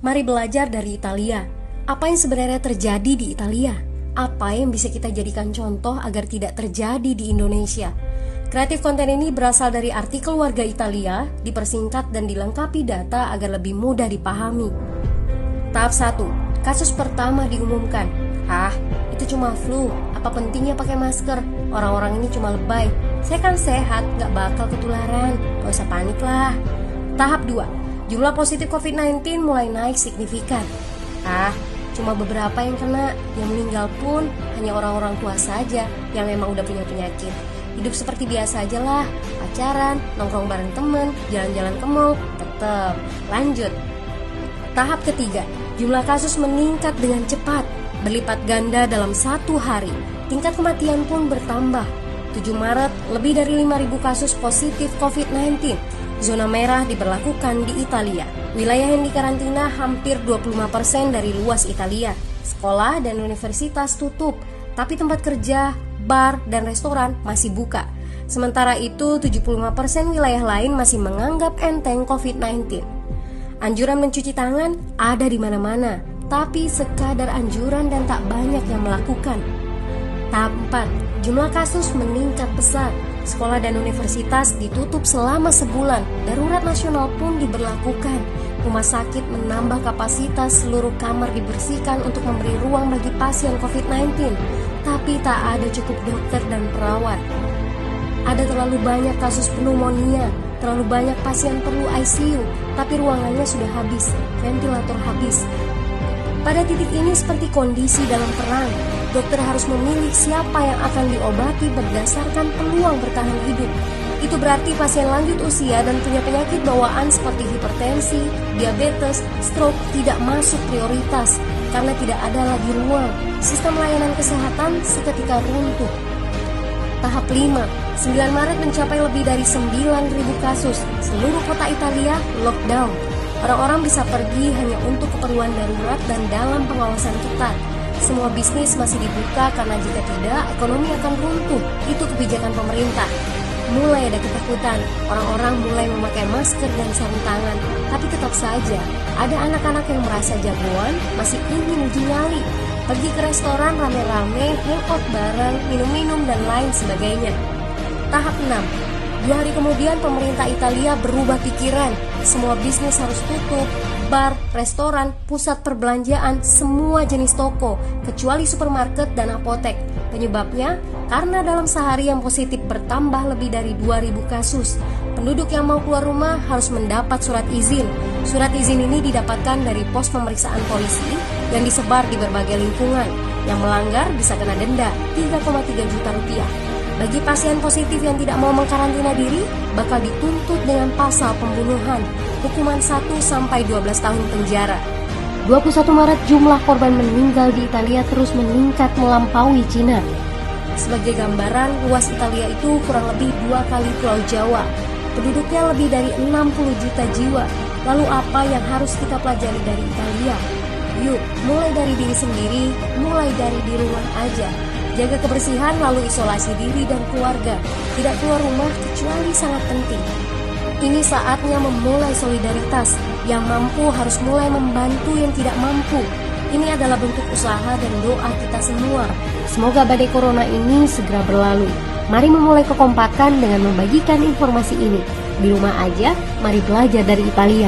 Mari belajar dari Italia. Apa yang sebenarnya terjadi di Italia? Apa yang bisa kita jadikan contoh agar tidak terjadi di Indonesia? Kreatif konten ini berasal dari artikel warga Italia, dipersingkat dan dilengkapi data agar lebih mudah dipahami. Tahap 1. Kasus pertama diumumkan. Itu cuma flu. Apa pentingnya pakai masker? Orang-orang ini cuma lebay. Saya kan sehat, gak bakal ketularan. Gak usah panik lah. Tahap 2. Jumlah positif COVID-19 mulai naik signifikan. Cuma beberapa yang kena. Yang meninggal pun hanya orang-orang tua saja yang memang udah punya penyakit. Hidup seperti biasa aja lah. Pacaran, nongkrong bareng temen, jalan-jalan ke mall, tetep. Lanjut. Tahap ketiga. Jumlah kasus meningkat dengan cepat, berlipat ganda dalam 1 hari. Tingkat kematian pun bertambah. 7 Maret, lebih dari 5.000 kasus positif COVID-19. Zona merah diberlakukan di Italia. Wilayah yang dikarantina hampir 25% dari luas Italia. Sekolah dan universitas tutup, tapi tempat kerja, bar, dan restoran masih buka. Sementara itu, 75% wilayah lain masih menganggap enteng COVID-19. Anjuran mencuci tangan ada di mana-mana, tapi sekadar anjuran dan tak banyak yang melakukan. Tahap 4. Jumlah kasus meningkat pesat. Sekolah dan universitas ditutup selama sebulan. Darurat nasional pun diberlakukan. Rumah sakit menambah kapasitas, seluruh kamar dibersihkan untuk memberi ruang bagi pasien COVID-19. Tapi tak ada cukup dokter dan perawat. Ada terlalu banyak kasus pneumonia, terlalu banyak pasien perlu ICU, tapi ruangannya sudah habis, ventilator habis. Pada titik ini seperti kondisi dalam perang. Dokter harus memilih siapa yang akan diobati berdasarkan peluang bertahan hidup. Itu berarti pasien lanjut usia dan punya penyakit bawaan seperti hipertensi, diabetes, stroke tidak masuk prioritas karena tidak ada lagi ruang. Sistem layanan kesehatan seketika runtuh. Tahap 5. 9 Maret mencapai lebih dari 9.000 kasus. Seluruh kota Italia lockdown. Orang-orang bisa pergi hanya untuk keperluan darurat dan dalam pengawasan ketat. Semua bisnis masih dibuka karena jika tidak, ekonomi akan runtuh. Itu kebijakan pemerintah. Mulai ada ketakutan, orang-orang mulai memakai masker dan sarung tangan. Tapi tetap saja, ada anak-anak yang merasa jagoan, masih ingin uji nyali. Pergi ke restoran rame-rame, hangout bareng, minum-minum dan lain sebagainya. Tahap 6. 2 hari kemudian pemerintah Italia berubah pikiran. Semua bisnis harus tutup. Bar, restoran, pusat perbelanjaan, semua jenis toko, kecuali supermarket dan apotek. Penyebabnya, karena dalam sehari yang positif bertambah lebih dari 2.000 kasus. Penduduk yang mau keluar rumah harus mendapat surat izin. Surat izin ini didapatkan dari pos pemeriksaan polisi yang disebar di berbagai lingkungan. Yang melanggar bisa kena denda 3,3 juta rupiah. Bagi pasien positif yang tidak mau mengkarantina diri, bakal dituntut dengan pasal pembunuhan, hukuman 1-12 tahun penjara. 21 Maret jumlah korban meninggal di Italia terus meningkat melampaui Cina. Sebagai gambaran, luas Italia itu kurang lebih 2 kali Pulau Jawa. Penduduknya lebih dari 60 juta jiwa. Lalu apa yang harus kita pelajari dari Italia? Yuk, mulai dari diri sendiri, mulai dari di rumah aja. Jaga kebersihan lalu isolasi diri dan keluarga. Tidak keluar rumah kecuali sangat penting. Ini saatnya memulai solidaritas. Yang mampu harus mulai membantu yang tidak mampu. Ini adalah bentuk usaha dan doa kita semua. Semoga badai corona ini segera berlalu. Mari memulai kekompakan dengan membagikan informasi ini. Di rumah aja, mari belajar dari Italia.